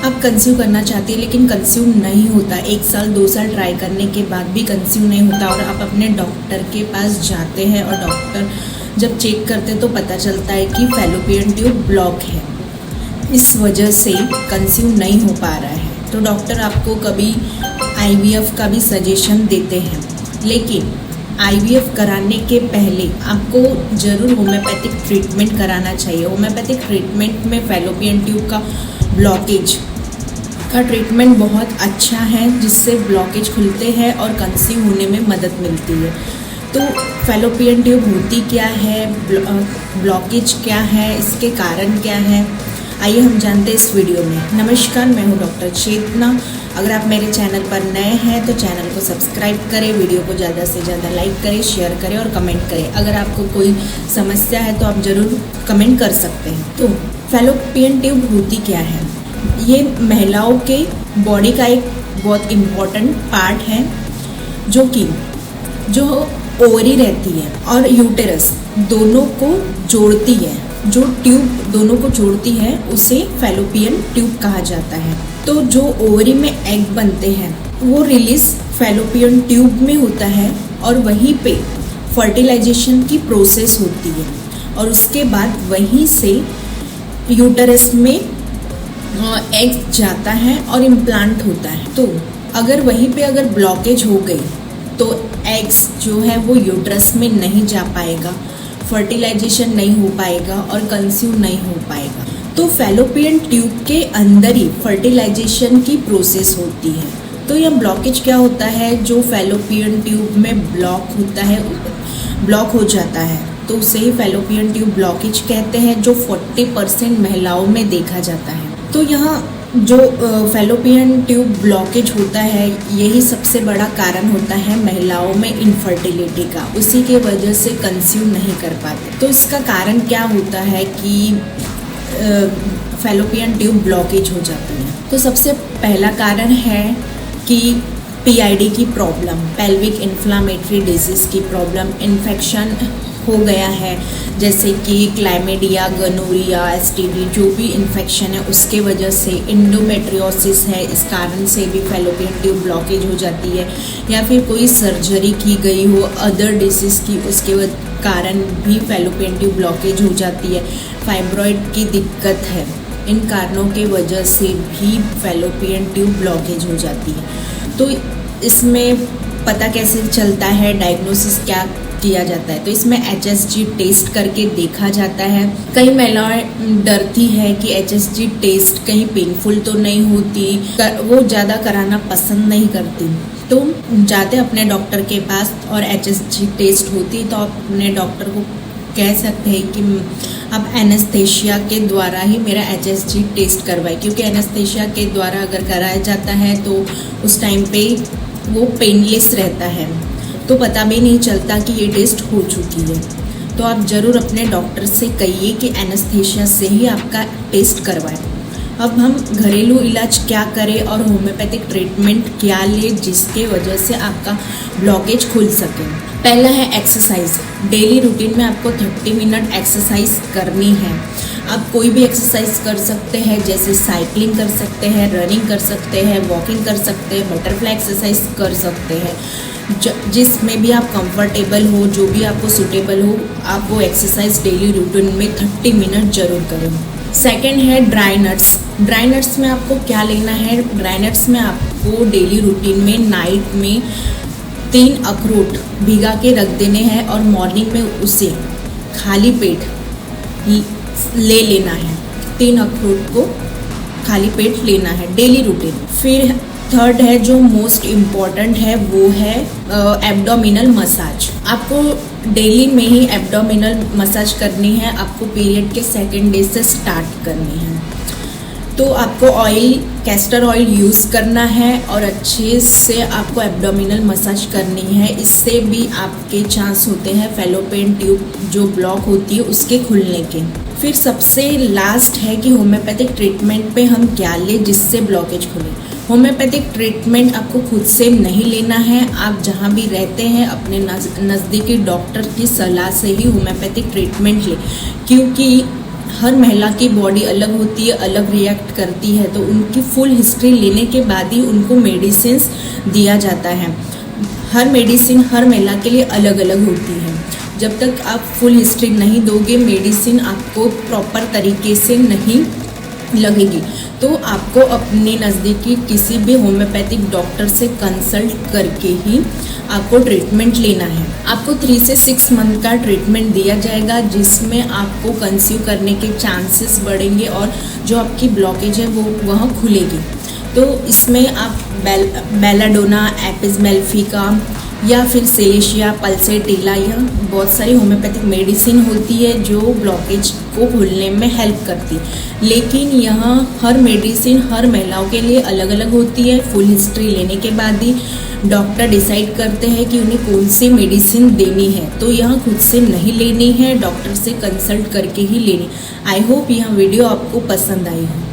आप कंसीव करना चाहती है लेकिन कंसीव नहीं होता, 1 साल 2 साल ट्राई करने के बाद भी कंसीव नहीं होता और आप अपने डॉक्टर के पास जाते हैं और डॉक्टर जब चेक करते हैं तो पता चलता है कि फैलोपियन ट्यूब ब्लॉक है, इस वजह से कंसीव नहीं हो पा रहा है, तो डॉक्टर आपको कभी IVF का भी सजेशन देते हैं। लेकिन IVF कराने के पहले आपको ज़रूर होम्योपैथिक ट्रीटमेंट कराना चाहिए। होम्योपैथिक ट्रीटमेंट में फैलोपियन ट्यूब का ब्लॉकेज का ट्रीटमेंट बहुत अच्छा है, जिससे ब्लॉकेज खुलते हैं और कंसीव होने में मदद मिलती है। तो फैलोपियन ट्यूब होती क्या है, ब्लॉकेज क्या है, इसके कारण क्या है, आइए हम जानते हैं इस वीडियो में। नमस्कार, मैं हूँ डॉक्टर चेतना। अगर आप मेरे चैनल पर नए हैं तो चैनल को सब्सक्राइब करें, वीडियो को ज़्यादा से ज़्यादा लाइक करें, शेयर करें और कमेंट करें। अगर आपको कोई समस्या है तो आप ज़रूर कमेंट कर सकते हैं। तो फैलोपियन ट्यूब होती क्या है? ये महिलाओं के बॉडी का एक बहुत इम्पॉर्टेंट पार्ट है, जो ओवरी रहती है और यूटेरस दोनों को जोड़ती है। जो ट्यूब दोनों को जोड़ती है उसे फैलोपियन ट्यूब कहा जाता है। तो जो ओवरी में एग बनते हैं वो रिलीज फैलोपियन ट्यूब में होता है और वहीं पे फर्टिलाइजेशन की प्रोसेस होती है और उसके बाद वहीं से यूटेरस में एग जाता है और इम्प्लांट होता है। तो अगर वहीं पे अगर ब्लॉकेज हो गई तो एग्स जो है वो यूटेरस में नहीं जा पाएगा, फर्टिलाइजेशन नहीं हो पाएगा और कंसीव नहीं हो पाएगा। तो फैलोपियन ट्यूब के अंदर ही फर्टिलाइजेशन की प्रोसेस होती है। तो यह ब्लॉकेज क्या होता है? जो फैलोपियन ट्यूब में ब्लॉक हो जाता है तो उसे ही फैलोपियन ट्यूब ब्लॉकेज कहते हैं, जो 40% महिलाओं में देखा जाता है। तो यहाँ जो फैलोपियन ट्यूब ब्लॉकेज होता है यही सबसे बड़ा कारण होता है महिलाओं में इनफर्टिलिटी का, उसी के वजह से कंसीव नहीं कर पाते। तो इसका कारण क्या होता है कि फैलोपियन ट्यूब ब्लॉकेज हो जाती है? तो सबसे पहला कारण है कि PID की प्रॉब्लम, पेल्विक इन्फ्लामेटरी डिजीज़ की प्रॉब्लम, इन्फेक्शन हो गया है, जैसे कि क्लाइमेडिया, गनोरिया, STD, जो भी इन्फेक्शन है उसके वजह से, इंडोमेट्रियोसिस है, इस कारण से भी फैलोपियन ट्यूब ब्लॉकेज हो जाती है, या फिर कोई सर्जरी की गई हो अदर डिसीज़ की, उसके कारण भी फैलोपियन ट्यूब ब्लॉकेज हो जाती है। फाइब्रॉइड की दिक्कत है, इन कारणों के वजह से भी फैलोपियन ट्यूब ब्लॉकेज हो जाती है। तो इसमें पता कैसे चलता है, डायग्नोसिस क्या किया जाता है? तो इसमें HSG टेस्ट करके देखा जाता है। कई महिलाएं डरती है कि HSG टेस्ट कहीं पेनफुल तो नहीं होती, वो ज़्यादा कराना पसंद नहीं करती, तो जाते अपने डॉक्टर के पास और HSG टेस्ट होती तो आप अपने डॉक्टर को कह सकते हैं कि आप एनेस्थेशिया के द्वारा ही मेरा HSG टेस्ट करवाएं, क्योंकि एनेस्थेशिया के द्वारा अगर कराया जाता है तो उस टाइम पे वो पेनलेस रहता है, तो पता भी नहीं चलता कि ये टेस्ट हो चुकी है। तो आप ज़रूर अपने डॉक्टर से कहिए कि एनेस्थेशिया से ही आपका टेस्ट करवाएं। अब हम घरेलू इलाज क्या करें और होम्योपैथिक ट्रीटमेंट क्या लें जिसके वजह से आपका ब्लॉकेज खुल सके? पहला है एक्सरसाइज। डेली रूटीन में आपको 30 मिनट एक्सरसाइज करनी है। आप कोई भी एक्सरसाइज कर सकते हैं, जैसे साइकिलिंग कर सकते हैं, रनिंग कर सकते हैं, वॉकिंग कर सकते हैं, बटरफ्लाई एक्सरसाइज कर सकते हैं, जिसमें भी आप कंफर्टेबल हो, जो भी आपको सूटेबल हो, आप वो एक्सरसाइज डेली रूटीन में 30 मिनट जरूर करें। सेकेंड है ड्राई नट्स। ड्राई नट्स में आपको क्या लेना है? ड्राई नट्स में आपको डेली रूटीन में नाइट में 3 अखरोट भिगा के रख देने हैं और मॉर्निंग में उसे खाली पेट ले लेना है। 3 अखरोट को खाली पेट लेना है डेली रूटीन। फिर थर्ड है जो मोस्ट इम्पॉर्टेंट है, वो है एब्डोमिनल मसाज। आपको डेली में ही एब्डोमिनल मसाज करनी है, आपको पीरियड के 2nd डे से स्टार्ट करनी है। तो आपको कैस्टर ऑयल यूज़ करना है और अच्छे से आपको एब्डोमिनल मसाज करनी है। इससे भी आपके चांस होते हैं फैलोपियन ट्यूब जो ब्लॉक होती है उसके खुलने के। फिर सबसे लास्ट है कि होम्योपैथिक ट्रीटमेंट पे हम क्या लें जिससे ब्लॉकेज खुले। होम्योपैथिक ट्रीटमेंट आपको खुद से नहीं लेना है, आप जहाँ भी रहते हैं अपने नज़दीकी डॉक्टर की सलाह से ही होम्योपैथिक ट्रीटमेंट लें, क्योंकि हर महिला की बॉडी अलग होती है, अलग रिएक्ट करती है, तो उनकी फुल हिस्ट्री लेने के बाद ही उनको मेडिसिन दिया जाता है। हर मेडिसिन हर महिला के लिए अलग अलग होती है। जब तक आप फुल हिस्ट्री नहीं दोगे, मेडिसिन आपको प्रॉपर तरीके से नहीं लगेगी, तो आपको अपने नज़दीकी किसी भी होम्योपैथिक डॉक्टर से कंसल्ट करके ही आपको ट्रीटमेंट लेना है। आपको 3 से 6 मंथ का ट्रीटमेंट दिया जाएगा, जिसमें आपको कंसीव करने के चांसेस बढ़ेंगे और जो आपकी ब्लॉकेज है वो वह खुलेगी। तो इसमें आप बेलाडोना, एपिस मेलिफिका या फिर सेलेशिया, पल्सेटिला, या बहुत सारी होम्योपैथिक मेडिसिन होती है जो ब्लॉकेज को खोलने में हेल्प करती है। लेकिन यहाँ हर मेडिसिन हर महिलाओं के लिए अलग अलग होती है। फुल हिस्ट्री लेने के बाद ही डॉक्टर डिसाइड करते हैं कि उन्हें कौन सी मेडिसिन देनी है। तो यहाँ खुद से नहीं लेनी है, डॉक्टर से कंसल्ट करके ही लेनी। आई होप यह वीडियो आपको पसंद आई हो।